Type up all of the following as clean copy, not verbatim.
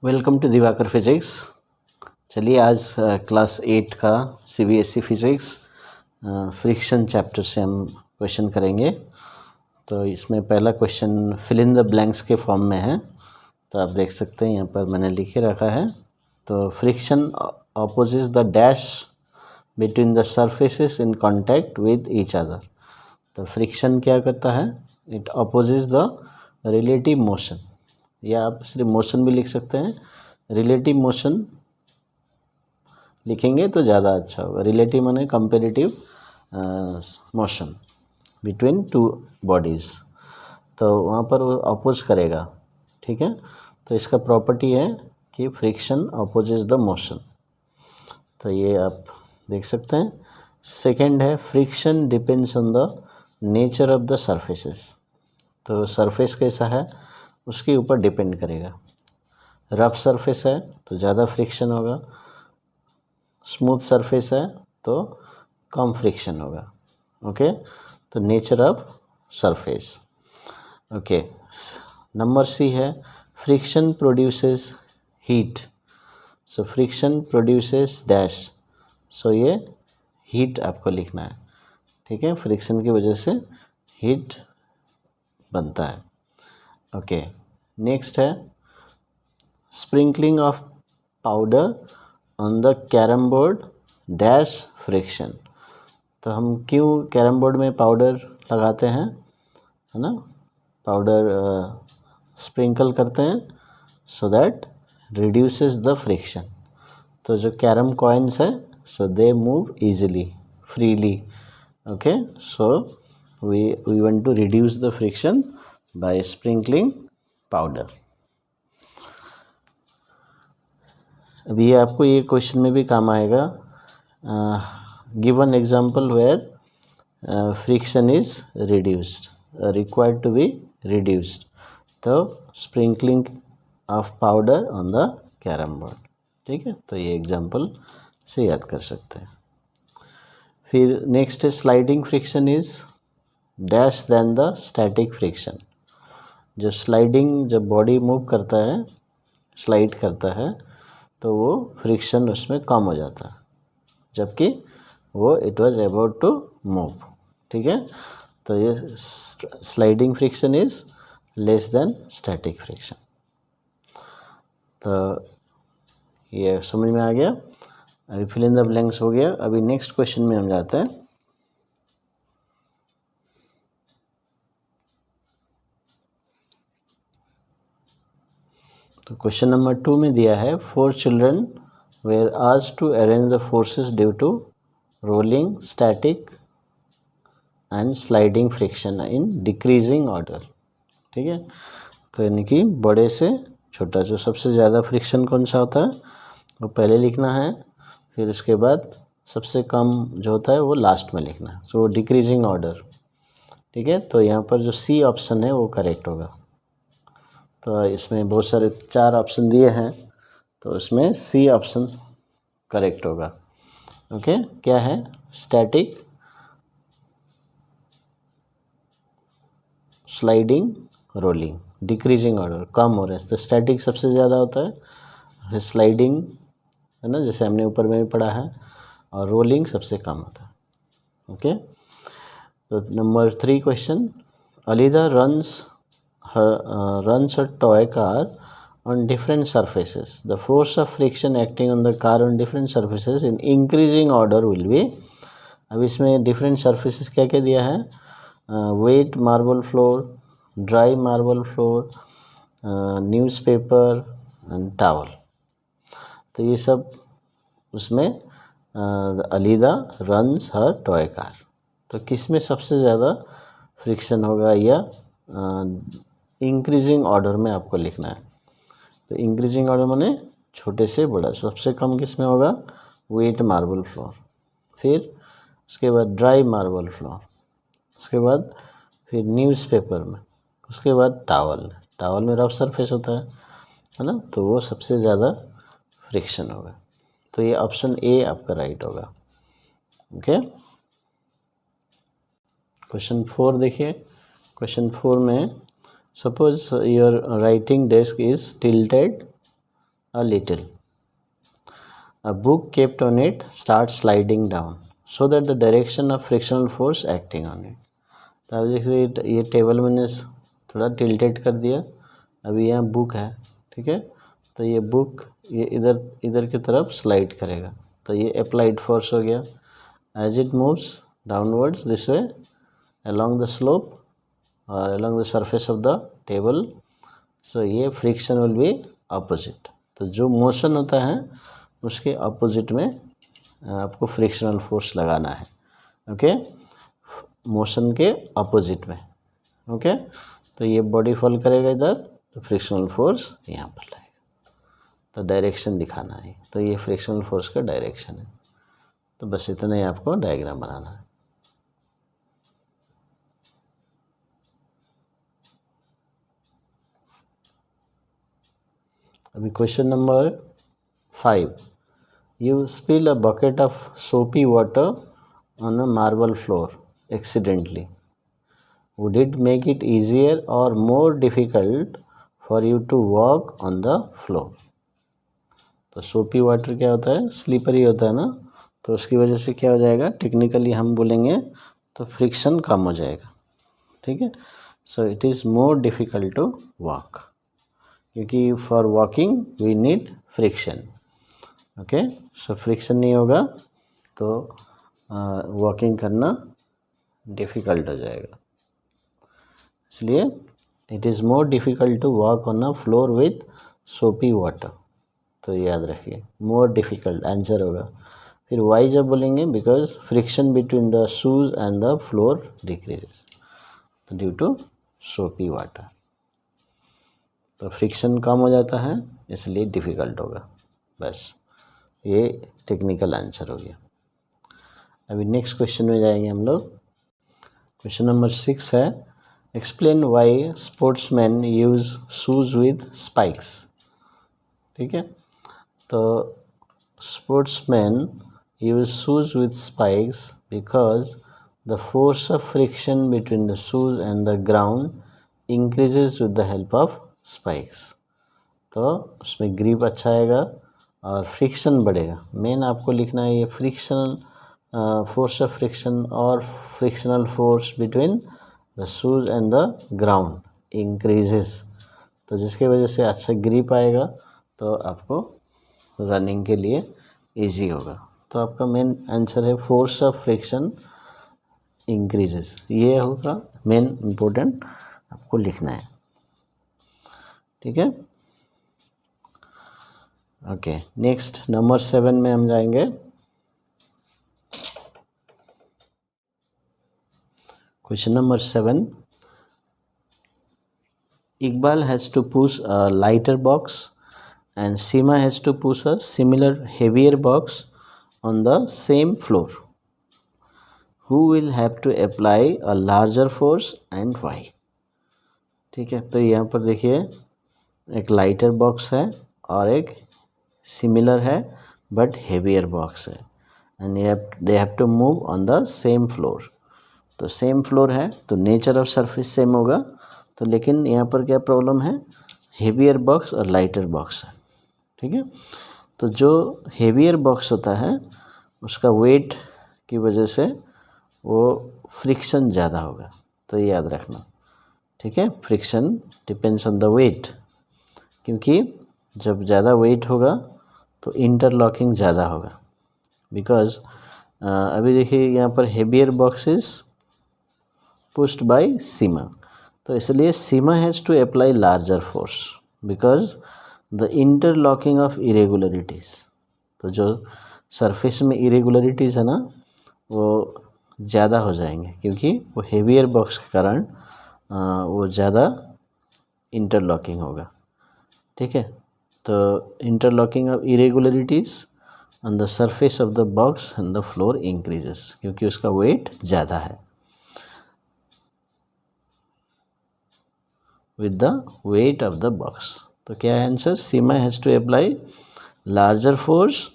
Welcome to Diwakar physics. चलिए आज class 8 का सीबीएसई फिजिक्स फ्रिक्शन चैप्टर से हम क्वेश्चन करेंगे। तो इसमें पहला question fill in the blanks के फॉर्म में है, तो आप देख सकते हैं यहाँ पर मैंने लिखे रखा है। तो friction opposes the dash between the surfaces in contact with each other. तो फ्रिक्शन क्या करता है? It opposes the relative motion, या आप सिर्फ मोशन भी लिख सकते हैं। रिलेटिव मोशन लिखेंगे तो ज़्यादा अच्छा होगा। रिलेटिव माने comparative motion between two bodies, तो वहाँ पर वो अपोज करेगा। ठीक है, तो इसका प्रॉपर्टी है कि फ्रिक्शन अपोजेस द मोशन, तो ये आप देख सकते हैं। सेकंड है friction depends on the nature of the surfaces. तो सरफेस कैसा है उसके ऊपर डिपेंड करेगा। रफ सरफेस है तो ज़्यादा फ्रिक्शन होगा, स्मूथ सरफेस है तो कम फ्रिक्शन होगा। ओके, तो nature of surface. Okay, number C है friction produces heat. So friction produces dash, so ये हीट आपको लिखना है। ठीक है, फ्रिक्शन की वजह से हीट बनता है। ओके, नेक्स्ट है sprinkling of powder on the carrom board dash friction. तो हम क्यों कैरम बोर्ड में पाउडर लगाते हैं, है ना? पाउडर स्प्रिंकल करते हैं so that reduces the friction. तो जो कैरम कॉइन्स है so they move easily freely. Okay, so we want to reduce the friction by sprinkling powder. अभी आपको ये क्वेश्चन में भी काम आएगा। Given example where friction is reduced, required to be reduced. तो sprinkling of powder on the carrom board. ठीक है, तो ये एग्जांपल से याद कर सकते हैं। फिर नेक्स्ट है sliding friction is dash then the static friction. जब बॉडी मूव करता है, स्लाइड करता है, तो वो फ्रिक्शन उसमें कम हो जाता है, जबकि वो it was about to move. ठीक है, तो ये sliding friction is less than static friction. तो ये समझ में आ गया। अभी फिल इन द ब्लैंक्स हो गया। अभी नेक्स्ट क्वेश्चन में हम जाते हैं। तो क्वेश्चन नंबर 2 में दिया है 4 children were asked to arrange the forces due to rolling, static and sliding friction in decreasing order. ठीक है, तो यानी कि बड़े से छोटा जो सबसे ज़्यादा फ्रिक्शन कौन सा होता है वो पहले लिखना है, फिर उसके बाद सबसे कम जो होता है वो लास्ट में लिखना है। सो डिक्रीजिंग ऑर्डर। ठीक है, तो यहाँ पर जो सी ऑप्शन है वो करेक्ट होगा। तो इसमें बहुत सारे 4 ऑप्शन दिए हैं, तो उसमें सी ऑप्शन करेक्ट होगा। ओके, क्या है? Static, sliding, rolling, decreasing order, कम हो रहा है। तो स्टैटिक सबसे ज़्यादा होता है, फिर स्लाइडिंग है ना, जैसे हमने ऊपर में भी पढ़ा है, और रोलिंग सबसे कम होता है। ओके, तो number 3 question, Alida runs a toy car on different surfaces. The force of friction acting on the car on different surfaces in increasing order will be। अब इसमें different surfaces क्या क्या दिया है? wet marble floor, dry marble floor, newspaper and towel। तो ये सब उसमें अलीदा रन्स हर टॉय कार। तो किस में सबसे ज़्यादा फ्रिक्शन होगा, या इंक्रीजिंग ऑर्डर में आपको लिखना है। तो इंक्रीजिंग ऑर्डर माने छोटे से बड़ा। सबसे कम किस में होगा? वेट मार्बल फ्लोर, फिर उसके बाद ड्राई मार्बल फ्लोर, उसके बाद फिर न्यूज़पेपर में, उसके बाद टावल में रफ सरफेस होता है ना, तो वो सबसे ज़्यादा फ्रिक्शन होगा। तो ये ऑप्शन ए आपका राइट होगा। ओके, क्वेश्चन 4 देखिए। क्वेश्चन 4 में suppose your writing desk is tilted a little. A book kept on it starts sliding down so that the direction of frictional force acting on it. तो अब जैसे ये table मैंने थोड़ा tilted कर दिया, अभी यहाँ बुक है, ठीक है, तो ये बुक ये इधर इधर की तरफ स्लाइड करेगा, तो ये अप्लाइड फोर्स हो गया. As it moves downwards this way along the slope or along the surface of the table, so ये फ्रिक्शन विल बी अपोजिट. तो जो मोशन होता है उसके अपोजिट में आपको फ्रिक्शनल फोर्स लगाना है. ओके, मोशन के अपोजिट में. ओके, तो ये बॉडी फॉल करेगा इधर, तो फ्रिक्शनल फोर्स यहाँ पर लगेगा, तो डायरेक्शन दिखाना है. तो ये फ्रिक्शनल फोर्स का डायरेक्शन है. तो बस इतना ही आपको डायग्राम बनाना है. अभी question number 5. You spill a bucket of soapy water on a marble floor accidentally. Would it make it easier or more difficult for you to walk on the floor? तो सोपी water क्या होता है, slippery होता है ना, तो उसकी वजह से क्या हो जाएगा, टेक्निकली हम बोलेंगे तो फ्रिक्शन कम हो जाएगा. ठीक है, so it is more difficult to walk, क्योंकि for walking we need friction. Okay, so friction नहीं होगा तो वॉकिंग करना डिफ़िकल्ट हो जाएगा. इसलिए it is more difficult to walk on a floor with soapy water. तो याद रखिए, मोर डिफ़िकल्ट आंसर होगा. फिर वाई जब बोलेंगे, because friction between the shoes and the floor decreases due to soapy water. तो फ्रिक्शन कम हो जाता है इसलिए डिफ़िकल्ट होगा. बस ये टेक्निकल आंसर हो गया. अभी नेक्स्ट क्वेश्चन में जाएंगे हम लोग. क्वेश्चन नंबर 6 है, explain Y sportsman use shoes with spikes. ठीक है, तो sportsman use shoes with spikes because the force of friction between the shoes and the ground increases with the help of spikes. तो उसमें grip अच्छा आएगा और friction बढ़ेगा. Main आपको लिखना है ये फ्रिक्शनल फोर्स ऑफ फ्रिक्शन और frictional force between the shoes and the ground increases, तो जिसके वजह से अच्छा ग्रिप आएगा, तो आपको रनिंग के लिए इजी होगा. तो आपका मेन आंसर है फोर्स ऑफ फ्रिक्शन इंक्रीजेस. ये होगा मेन इम्पोर्टेंट आपको लिखना है. ठीक है, ओके. नेक्स्ट नंबर 7 में हम जाएंगे. Question number 7. Iqbal has to push a lighter box and Seema has to push a similar heavier box on the same floor. Who will have to apply a larger force and why? ठीक है, तो यहाँ पर देखिए एक lighter box है और एक सिमिलर है बट हेवियर बॉक्स है, and they have to move on the same floor. तो सेम फ्लोर है तो नेचर ऑफ सरफेस सेम होगा, तो लेकिन यहाँ पर क्या प्रॉब्लम है, हेवियर बॉक्स और लाइटर बॉक्स है. ठीक है, तो जो हेवियर बॉक्स होता है उसका वेट की वजह से वो फ्रिक्शन ज़्यादा होगा. तो ये याद रखना. ठीक है, friction depends on the weight, क्योंकि जब ज़्यादा वेट होगा तो इंटरलॉकिंग ज़्यादा होगा. बिकॉज अभी देखिए यहाँ पर heavier box is pushed by Seema, तो इसलिए Seema has to apply larger force because the interlocking of irregularities. तो जो सरफेस में इरेगुलरिटीज़ है ना वो ज़्यादा हो जाएंगे, क्योंकि वो हेवियर बॉक्स के कारण वो ज़्यादा इंटरलॉकिंग होगा. ठीक है, तो interlocking of irregularities on the surface of the box and the floor increases, क्योंकि उसका वेट ज़्यादा है. With the weight of the box, तो क्या है answer, Seema has to apply larger force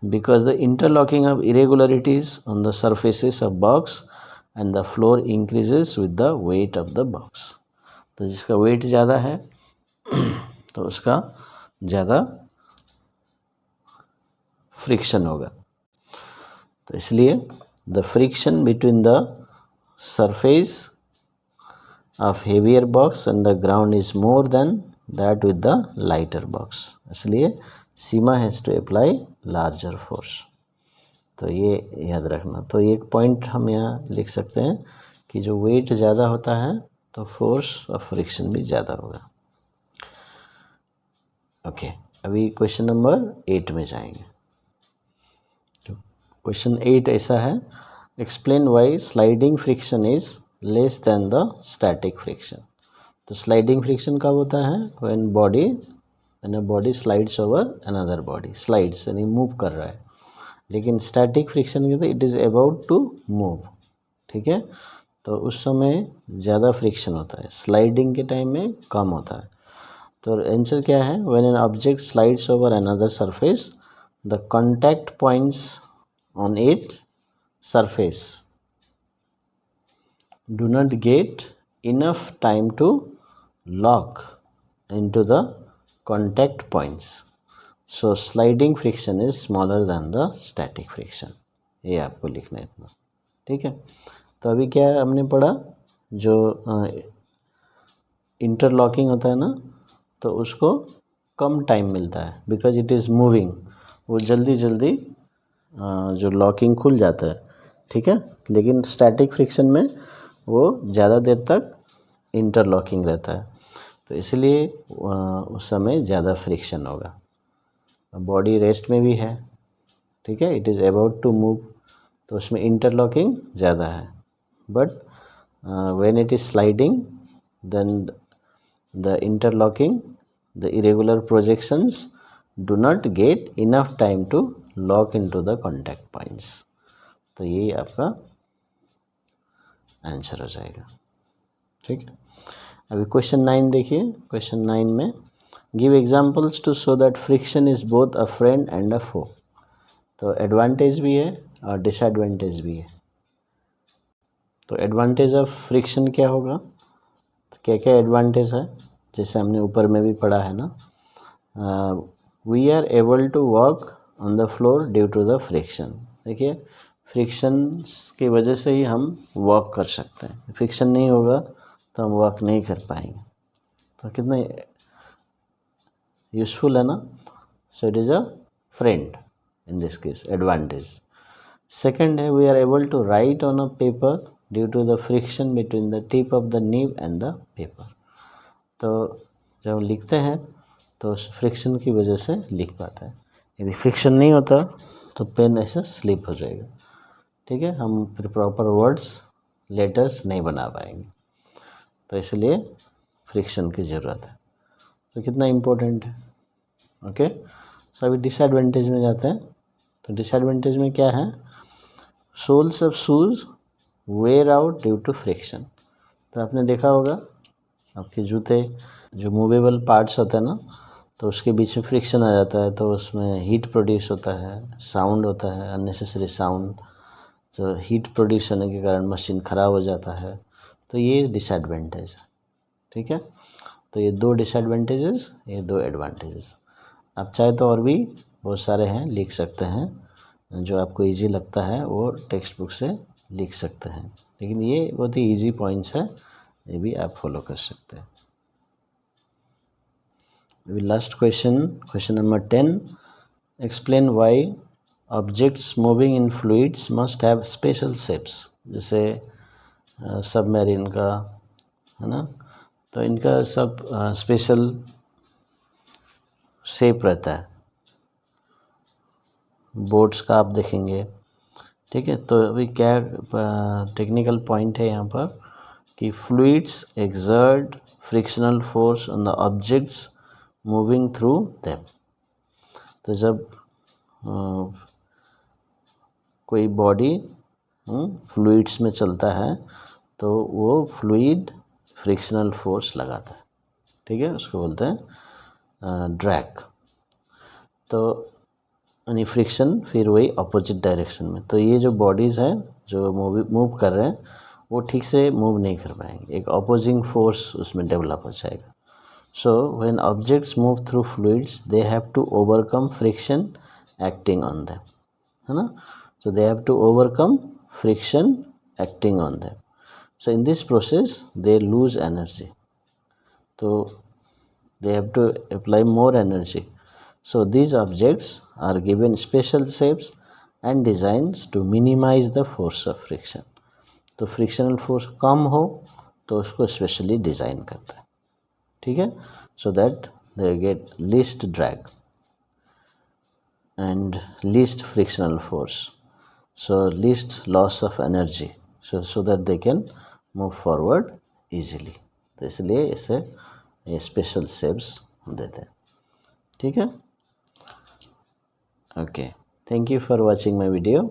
because the interlocking of irregularities on the surfaces of box and the floor increases with the weight of the box. तो जिसका weight ज़्यादा है तो उसका ज़्यादा फ्रिक्शन होगा। तो इसलिए the friction between the surface of heavier box and the ground is more than that with the lighter box, इसलिए Seema has to apply larger force. तो ये याद रखना। तो एक पॉइंट हम यहाँ लिख सकते हैं कि जो वेट ज़्यादा होता है तो फोर्स ऑफ फ्रिक्शन भी ज़्यादा होगा। ओके, अभी क्वेश्चन नंबर 8 में जाएंगे। तो क्वेश्चन 8 ऐसा है, explain why sliding friction is less than the static friction. तो स्लाइडिंग फ्रिक्शन कब होता है? When a body slides over another body, slides यानी मूव कर रहा है। लेकिन स्टैटिक फ्रिक्शन कहते हैं it is about to move, ठीक है। तो उस समय ज़्यादा फ्रिक्शन होता है, स्लाइडिंग के टाइम में कम होता है। तो आंसर क्या है? When an object slides over another surface the contact points on it surface do not get enough time to lock into the contact points, so sliding friction is smaller than the static friction। ये आपको लिखना है इतना, ठीक है। तो अभी क्या हमने पढ़ा, जो इंटरलॉकिंग होता है ना, तो उसको कम टाइम मिलता है बिकॉज इट इज़ मूविंग, वो जल्दी जल्दी जो लॉकिंग खुल जाता है, ठीक है। लेकिन स्टैटिक फ्रिक्शन में वो ज़्यादा देर तक इंटरलॉकिंग रहता है, तो इसलिए उस समय ज़्यादा फ्रिक्शन होगा। बॉडी रेस्ट में भी है, ठीक है, it is about to move, तो उसमें इंटरलॉकिंग ज़्यादा है। But when it is sliding then the interlocking, the irregular projections do not get enough time to lock into the contact points. तो यही आपका आंसर हो जाएगा, ठीक है। अभी क्वेश्चन 9 देखिए। क्वेश्चन 9 में give examples to show that friction is both a friend and a foe. तो एडवांटेज भी है और डिसएडवांटेज भी है। तो एडवांटेज ऑफ फ्रिक्शन क्या होगा? तो क्या क्या एडवांटेज है, जैसे हमने ऊपर में भी पढ़ा है ना, we are able to walk on the floor due to the friction. देखिए, फ्रिक्शन की वजह से ही हम वॉक कर सकते हैं, फ्रिक्शन नहीं होगा तो हम वॉक नहीं कर पाएंगे। तो कितना यूज़फुल है ना। So it is a friend in this case, advantage. Second है, we are able to write on a paper due to the friction between the tip of the nib and the paper. तो जब हम लिखते हैं तो friction की वजह से लिख पाता है। यदि फ्रिक्शन नहीं होता तो पेन ऐसे स्लिप हो जाएगा, ठीक है, हम फिर प्रॉपर वर्ड्स लेटर्स नहीं बना पाएंगे। तो इसलिए फ्रिक्शन की ज़रूरत है। तो कितना इम्पोर्टेंट है। ओके, सो अभी डिसएडवांटेज में जाते हैं। तो डिसएडवांटेज में क्या है? Soles of shoes wear out due to friction. तो आपने देखा होगा आपके जूते जो मूवेबल पार्ट्स होते हैं ना, तो उसके बीच में फ्रिक्शन आ जाता है तो उसमें हीट प्रोड्यूस होता है, साउंड होता है, अननेसेसरी साउंड। तो हीट प्रोड्यूस होने के कारण मशीन ख़राब हो जाता है। तो ये डिसएडवांटेज है, ठीक है। तो ये दो डिसएडवांटेजेस, ये दो एडवांटेजेस। आप चाहे तो और भी बहुत सारे हैं, लिख सकते हैं, जो आपको इजी लगता है वो टेक्स्ट बुक से लिख सकते हैं, लेकिन ये बहुत ही इजी पॉइंट्स है, ये भी आप फॉलो कर सकते हैं। अभी last question, question number 10, explain why objects moving in fluids must have special shapes. जैसे सबमरीन का है ना, तो इनका सब स्पेशल शेप रहता है। बोट्स का आप देखेंगे, ठीक है। तो अभी क्या टेक्निकल पॉइंट है यहाँ पर कि fluids exert frictional force on the objects moving through them. तो जब कोई बॉडी फ्लूइड्स में चलता है तो वो फ्लूइड फ्रिक्शनल फोर्स लगाता है, ठीक है, उसको बोलते हैं ड्रैग। तो यानी फ्रिक्शन फिर वही अपोजिट डायरेक्शन में। तो ये जो बॉडीज़ हैं जो मूव कर रहे हैं वो ठीक से मूव नहीं कर पाएंगे, एक अपोजिंग फोर्स उसमें डेवलप हो जाएगा। So when objects move through fluids they have to overcome friction acting on them, है ना. So they have to overcome friction acting on them. So in this process they lose energy. So they have to apply more energy. So these objects are given special shapes and designs to minimize the force of friction. तो frictional force कम हो तो उसको specially design करता है, ठीक है. So that they get least drag and least frictional force, so least loss of energy, so that they can move forward easily. तो इसलिए इसे ये स्पेशल शेप्स देते हैं, ठीक है. Okay, thank you for watching my video.